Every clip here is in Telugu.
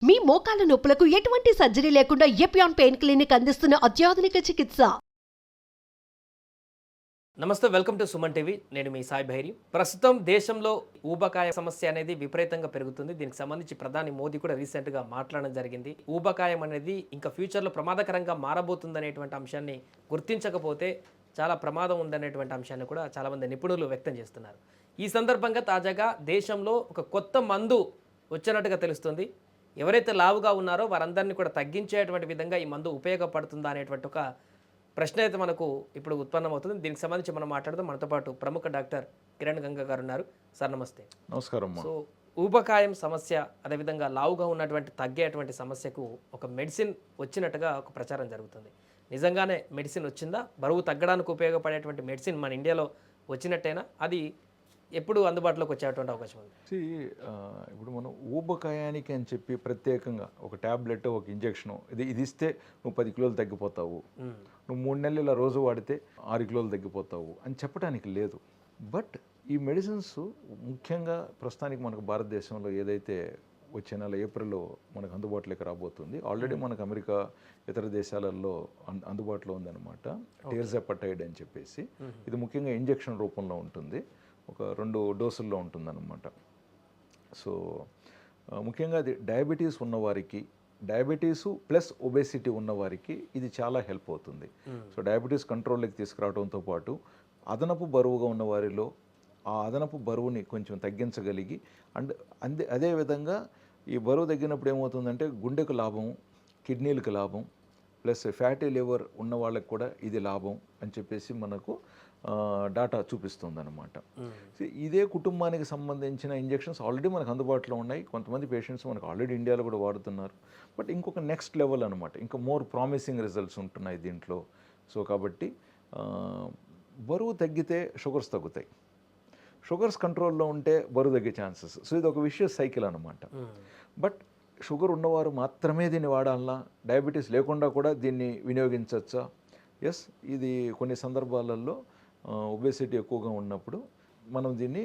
మీ మోకాల నొప్పులకు ఎటువంటి సర్జరీ లేకుండా ఎపియాన్ పెయిన్ క్లినిక్ అందిస్తున్న అత్యాధునిక చికిత్స. నమస్తే, వెల్కమ్ టు సుమన్ టీవీ. నేను మీ సాయి భైరి. ప్రస్తుతం దేశంలో ఊబకాయ సమస్య అనేది విపరీతంగా పెరుగుతుంది. దీనికి సంబంధించి ప్రధాని మోదీ కూడా రీసెంట్గా మాట్లాడడం జరిగింది. ఊబకాయం అనేది ఇంకా ఫ్యూచర్లో ప్రమాదకరంగా మారబోతుందనేటువంటి అంశాన్ని గుర్తించకపోతే చాలా ప్రమాదం ఉందనేటువంటి అంశాన్ని కూడా చాలామంది నిపుణులు వ్యక్తం చేస్తున్నారు. ఈ సందర్భంగా తాజాగా దేశంలో ఒక కొత్త మందు వచ్చినట్టుగా తెలుస్తుంది. ఎవరైతే లావుగా ఉన్నారో వారందరినీ కూడా తగ్గించేటువంటి విధంగా ఈ మందు ఉపయోగపడుతుందా అనేటువంటి ఒక ప్రశ్న అయితే మనకు ఇప్పుడు ఉత్పన్నమవుతుంది. దీనికి సంబంధించి మనం మాట్లాడదాం. మనతో పాటు ప్రముఖ డాక్టర్ కిరణ్ గంగా గారు ఉన్నారు. సార్ నమస్తే. నమస్కారం. సో ఊబకాయం సమస్య, అదేవిధంగా లావుగా ఉన్నటువంటి తగ్గేటువంటి సమస్యకు ఒక మెడిసిన్ వచ్చినట్టుగా ఒక ప్రచారం జరుగుతుంది. నిజంగానే మెడిసిన్ వచ్చిందా? బరువు తగ్గడానికి ఉపయోగపడేటువంటి మెడిసిన్ మన ఇండియాలో వచ్చినట్టేనా? అది ఎప్పుడు అందుబాటులోకి వచ్చేటువంటి అవకాశం ఉంది? ఇప్పుడు మనం ఊబకాయానికి అని చెప్పి ప్రత్యేకంగా ఒక ట్యాబ్లెట్, ఒక ఇంజెక్షను ఇది ఇస్తే నువ్వు 10 కిలోలు తగ్గిపోతావు, నువ్వు 3 నెలలు ఇలా రోజు వాడితే 6 కిలోలు తగ్గిపోతావు అని చెప్పడానికి లేదు. బట్ ఈ మెడిసిన్స్ ముఖ్యంగా ప్రస్తుతానికి మనకు భారతదేశంలో ఏదైతే వచ్చే నెల ఏప్రిల్లో మనకు అందుబాటులోకి రాబోతుంది. ఆల్రెడీ మనకు అమెరికా ఇతర దేశాలలో అందుబాటులో ఉందన్నమాట. టిర్జెపటైడ్ అని చెప్పేసి. ఇది ముఖ్యంగా ఇంజెక్షన్ రూపంలో ఉంటుంది, ఒక 2 డోసుల్లో ఉంటుందన్నమాట. సో ముఖ్యంగా అది డయాబెటీస్ ఉన్నవారికి, డయాబెటీసు ప్లస్ ఒబేసిటీ ఉన్నవారికి ఇది చాలా హెల్ప్ అవుతుంది. సో డయాబెటీస్ కంట్రోల్లోకి తీసుకురావడంతో పాటు అదనపు బరువుగా ఉన్న వారిలో ఆ అదనపు బరువుని కొంచెం తగ్గించగలిగి అండ్ అదేవిధంగా ఈ బరువు తగ్గినప్పుడు ఏమవుతుందంటే గుండెకు లాభం, కిడ్నీలకు లాభం, ప్లస్ ఫ్యాటీ లివర్ ఉన్న వాళ్ళకి కూడా ఇది లాభం అని చెప్పేసి మనకు డాటా చూపిస్తుంది అనమాట. ఇదే కుటుంబానికి సంబంధించిన ఇంజెక్షన్స్ ఆల్రెడీ మనకు అందుబాటులో ఉన్నాయి. కొంతమంది పేషెంట్స్ మనకు ఆల్రెడీ ఇండియాలో కూడా వాడుతున్నారు. బట్ ఇంకొక నెక్స్ట్ లెవెల్ అనమాట, ఇంకా మోర్ ప్రామిసింగ్ రిజల్ట్స్ ఉంటున్నాయి దీంట్లో. సో కాబట్టి బరువు తగ్గితే షుగర్స్ తగ్గుతాయి, షుగర్స్ కంట్రోల్లో ఉంటే బరువు తగ్గే ఛాన్సెస్. సో ఇది ఒక విషయస్ సైకిల్ అనమాట. బట్ షుగర్ ఉన్నవారు మాత్రమే దీన్ని వాడాలన్నా, డయాబెటీస్ లేకుండా కూడా దీన్ని వినియోగించవచ్చా? ఎస్, ఇది కొన్ని సందర్భాలలో ఒబేసిటీ ఎక్కువగా ఉన్నప్పుడు మనం దీన్ని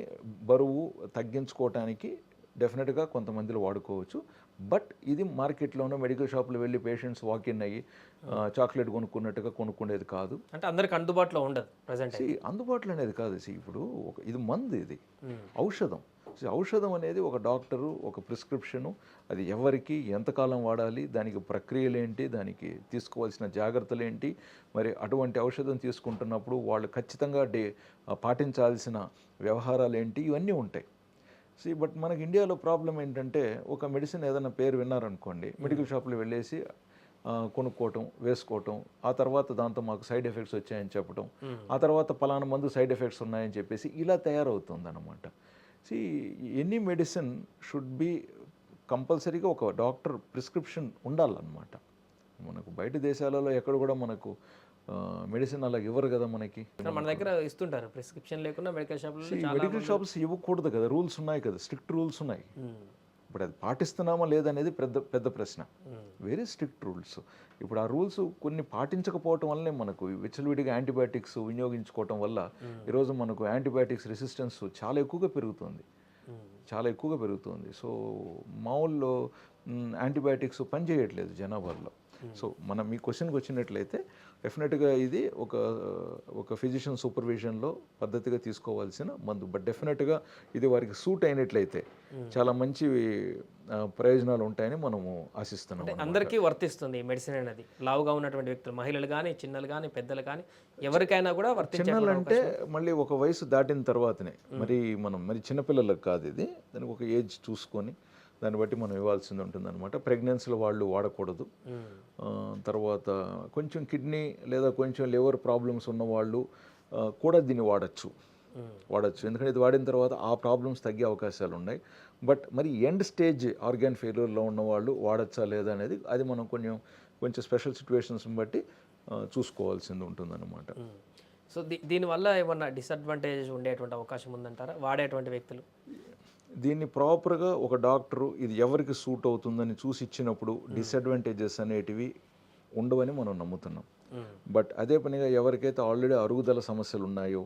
బరువు తగ్గించుకోవటానికి డెఫినెట్గా కొంతమందిలో వాడుకోవచ్చు. బట్ ఇది మార్కెట్లోనూ మెడికల్ షాపులో వెళ్ళి పేషెంట్స్ వాకిన్ అయ్యి చాక్లెట్ కొనుక్కున్నట్టుగా కొనుక్కునేది కాదు. అంటే అందరికి అందుబాటులో ఉండదు ప్రజెంట్. అందుబాటులో అనేది కాదు. ఇప్పుడు ఇది మందు, ఇది ఔషధం. ఔషధం అనేది ఒక డాక్టరు ఒక ప్రిస్క్రిప్షను, అది ఎవరికి ఎంతకాలం వాడాలి, దానికి ప్రక్రియలు ఏంటి, దానికి తీసుకోవాల్సిన జాగ్రత్తలు ఏంటి, మరి అటువంటి ఔషధం తీసుకుంటున్నప్పుడు వాళ్ళు ఖచ్చితంగా పాటించాల్సిన వ్యవహారాలు ఏంటి, ఇవన్నీ ఉంటాయి. బట్ మనకి ఇండియాలో ప్రాబ్లం ఏంటంటే, ఒక మెడిసిన్ ఏదైనా పేరు విన్నారనుకోండి, మెడికల్ షాప్లో వెళ్ళేసి కొనుక్కోవటం, వేసుకోవటం, ఆ తర్వాత దాంతో మాకు సైడ్ ఎఫెక్ట్స్ వచ్చాయని చెప్పటం, ఆ తర్వాత పలానా మందు సైడ్ ఎఫెక్ట్స్ ఉన్నాయని చెప్పేసి ఇలా తయారవుతుంది అనమాట. ఎనీ మెడిసిన్ షుడ్ బి కంపల్సరీగా ఒక డాక్టర్ ప్రిస్క్రిప్షన్ ఉండాలన్నమాట. మనకు బయట దేశాలలో ఎక్కడ కూడా మనకు మెడిసిన్ అలా ఇవ్వరు కదా మనకి. మన దగ్గర ఇస్తుంటారు ప్రిస్క్రిప్షన్ లేకుండా మెడికల్ షాప్స్ ఇవ్వకూడదు కదా, రూల్స్ ఉన్నాయి కదా, స్ట్రిక్ట్ రూల్స్ ఉన్నాయి. ఇప్పుడు అది పాటిస్తున్నామా లేదనేది పెద్ద ప్రశ్న. Very strict rules. ఇప్పుడు ఆ రూల్స్ కొన్ని పాటించకపోవటం వల్లనే మనకు విచ్చలవిడిగా యాంటీబయాటిక్స్ వినియోగించుకోవటం వల్ల ఈరోజు మనకు యాంటీబయాటిక్స్ రెసిస్టెన్స్ చాలా ఎక్కువగా పెరుగుతుంది. సో మామూలు యాంటీబయాటిక్స్ పనిచేయట్లేదు జనాభాలో. సో మనం మీ క్వశ్చన్కి వచ్చినట్లయితే డెఫినెట్గా ఇది ఒక ఫిజిషియన్ సూపర్విజన్లో పద్ధతిగా తీసుకోవాల్సిన మందు. బట్ డెఫినెట్గా ఇది వారికి సూట్ అయినట్లయితే చాలా మంచి ప్రయోజనాలు ఉంటాయని మనము ఆశిస్తున్నాం. అందరికీ వర్తిస్తుంది ఈ మెడిసిన్ అనేది. లావుగా ఉన్నటువంటి వ్యక్తులు, మహిళలు కానీ, చిన్నలు కానీ, పెద్దలు కానీ, ఎవరికైనా కూడా వర్తించాలి. చిన్నలంటే మళ్ళీ ఒక వయసు దాటిన తర్వాతనే, మరి చిన్నపిల్లలకు కాదు ఇది. దానికి ఒక ఏజ్ చూసుకొని దాన్ని బట్టి మనం ఇవ్వాల్సింది ఉంటుందన్నమాట. ప్రెగ్నెన్సీలో వాళ్ళు వాడకూడదు. తర్వాత కొంచెం కిడ్నీ లేదా కొంచెం లివర్ ప్రాబ్లమ్స్ ఉన్నవాళ్ళు కూడా దీన్ని వాడచ్చు. ఎందుకంటే ఇది వాడిన తర్వాత ఆ ప్రాబ్లమ్స్ తగ్గే అవకాశాలు ఉన్నాయి. బట్ మరి ఎండ్ స్టేజ్ ఆర్గాన్ ఫెయిల్యూర్లో ఉన్నవాళ్ళు వాడచ్చా లేదా అనేది అది మనం కొంచెం స్పెషల్ సిచ్యువేషన్స్ని బట్టి చూసుకోవాల్సింది ఉంటుందన్నమాట. సో దీనివల్ల ఏమన్నా డిసడ్వాంటేజ్ ఉండేటువంటి అవకాశం ఉందంటారా వాడేటువంటి వ్యక్తులు? దీన్ని ప్రాపర్గా ఒక డాక్టరు ఇది ఎవరికి సూట్ అవుతుందని చూసి ఇచ్చినప్పుడు డిసడ్వాంటేజెస్ అనేటివి ఉండవని మనం నమ్ముతున్నాం. బట్ అదే పనిగా ఎవరికైతే ఆల్రెడీ అరుగుదల సమస్యలు ఉన్నాయో,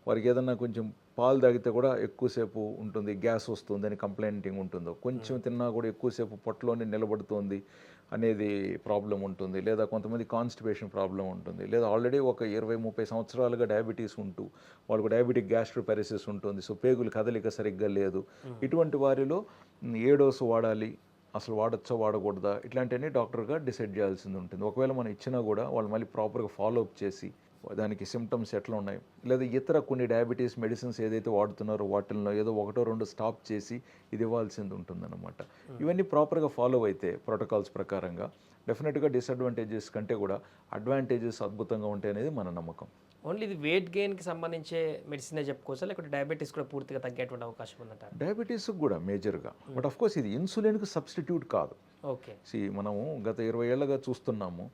వారికి ఏదన్నా కొంచెం పాలు తాగితే కూడా ఎక్కువసేపు ఉంటుంది, గ్యాస్ వస్తుంది అని కంప్లైంటింగ్ ఉంటుందో, కొంచెం తిన్నా కూడా ఎక్కువసేపు పొట్టలోనే నిలబడుతోంది అనేది ప్రాబ్లం ఉంటుంది, లేదా కొంతమంది కాన్స్టిపేషన్ ప్రాబ్లం ఉంటుంది, లేదా ఆల్రెడీ ఒక 20-30 సంవత్సరాలుగా డయాబెటీస్ ఉంటూ వాళ్ళకు డయాబెటిక్ గ్యాస్ట్రోపారెసిస్ ఉంటుంది, సో పేగులు కదలిక సరిగ్గా లేదు. ఇటువంటి వారిలో ఏ డోసు వాడాలి, అసలు వాడచ్చా వాడకూడదా ఇట్లాంటివన్నీ డాక్టర్గా డిసైడ్ చేయాల్సింది ఉంటుంది. ఒకవేళ మనం ఇచ్చినా కూడా వాళ్ళు మళ్ళీ ప్రాపర్గా ఫాలోఅప్ చేసి దానికి సిమ్టమ్స్ ఎట్లా ఉన్నాయి, లేదా ఇతర కొన్ని డయాబెటీస్ మెడిసిన్స్ ఏదైతే వాడుతున్నారో వాటిల్లో ఏదో 1-2 స్టాప్ చేసి ఇది ఇవ్వాల్సింది ఉంటుందన్నమాట. ఇవన్నీ ప్రాపర్గా ఫాలో అయితే ప్రోటోకాల్స్ ప్రకారంగా డెఫినెట్గా డిసడ్వాంటేజెస్ కంటే కూడా అడ్వాంటేజెస్ అద్భుతంగా ఉంటాయి అనేది మన నమ్మకం. ఓన్లీ ఇది వెయిట్ గెయిన్కి సంబంధించే మెడిసినే చెప్పుకోవచ్చా, లేకపోతే డయాబెటీస్ కూడా పూర్తిగా తగ్గేటువంటి అవకాశం ఉందంటారు? డయాబెటీస్ కూడా మేజర్గా, బట్ ఆఫ్ కోర్స్ ఇది ఇన్సులిన్కి సబ్స్టిట్యూట్ కాదు. ఓకే. మనము గత 20 ఏళ్ళగా చూస్తున్నాము,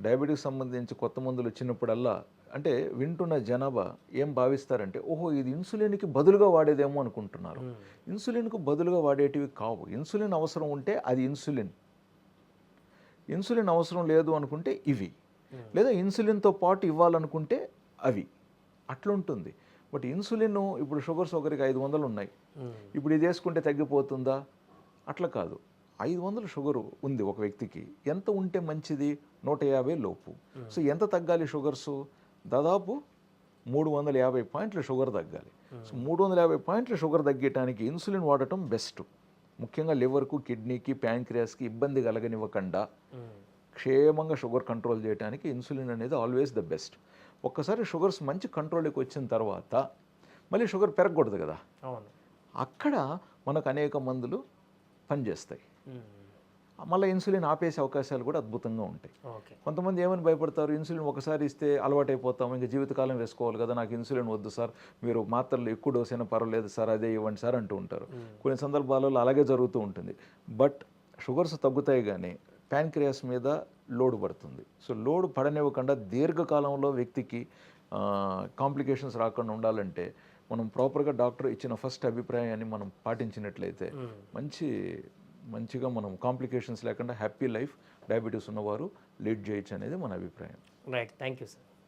డయాబెటీస్ సంబంధించి కొత్త మందులు వచ్చినప్పుడల్లా అంటే వింటున్న జనాభా ఏం భావిస్తారంటే, ఓహో ఇది ఇన్సులిన్కి బదులుగా వాడేదేమో అనుకుంటున్నారు. ఇన్సులిన్కు బదులుగా వాడేటివి కావు. ఇన్సులిన్ అవసరం ఉంటే అది ఇన్సులిన్, ఇన్సులిన్ అవసరం లేదు అనుకుంటే ఇవి, లేదా ఇన్సులిన్తో పాటు ఇవ్వాలనుకుంటే అవి, అట్లుంటుంది. బట్ ఇన్సులిన్ ఇప్పుడు షుగర్స్ ఒకరికి 500 ఉన్నాయి, ఇప్పుడు ఇది వేసుకుంటే తగ్గిపోతుందా, అట్లా కాదు. 500 షుగరు ఉంది ఒక వ్యక్తికి, ఎంత ఉంటే మంచిది, 150 లోపు. సో ఎంత తగ్గాలి షుగర్సు, దాదాపు 350 పాయింట్ల షుగర్ తగ్గాలి. సో 350 పాయింట్ల షుగర్ తగ్గటానికి ఇన్సులిన్ వాడటం బెస్ట్. ముఖ్యంగా లివర్కు, కిడ్నీకి, ప్యాంక్రియాస్కి ఇబ్బంది కలగనివ్వకుండా క్షేమంగా షుగర్ కంట్రోల్ చేయడానికి ఇన్సులిన్ అనేది ఆల్వేస్ ద బెస్ట్. ఒక్కసారి షుగర్స్ మంచి కంట్రోల్కి వచ్చిన తర్వాత మళ్ళీ షుగర్ పెరగకూడదు కదా, అవును. అక్కడ మనకు అనేక మందులు పనిచేస్తాయి. మళ్ళీ ఇన్సులిన్ ఆపేసే అవకాశాలు కూడా అద్భుతంగా ఉంటాయి. ఓకే. కొంతమంది ఏమని భయపడతారు, ఇన్సులిన్ ఒకసారి ఇస్తే అలవాటైపోతాం, ఇంకా జీవితకాలం వేసుకోవాలి కదా, నాకు ఇన్సులిన్ వద్దు సార్, మీరు మాత్రలు ఎక్కువ డోస్ అయినా పర్వాలేదు సార్, అదే ఇవ్వండి సార్ అంటూ ఉంటారు. కొన్ని సందర్భాలలో అలాగే జరుగుతూ ఉంటుంది. బట్ షుగర్స్ తగ్గుతాయి కానీ ప్యాన్క్రియాస్ మీద లోడ్ పడుతుంది. సో లోడ్ పడనివ్వకుండా దీర్ఘకాలంలో వ్యక్తికి కాంప్లికేషన్స్ రాకుండా ఉండాలంటే మనం ప్రాపర్గా డాక్టర్ ఇచ్చిన ఫస్ట్ అభిప్రాయాన్ని మనం పాటించినట్లయితే మంచిగా మనం కాంప్లికేషన్స్ లేకుండా హ్యాపీ లైఫ్ డయాబెటీస్ ఉన్నవారు లీడ్ చేయొచ్చు అనేది మన అభిప్రాయం. Right, thank you sir.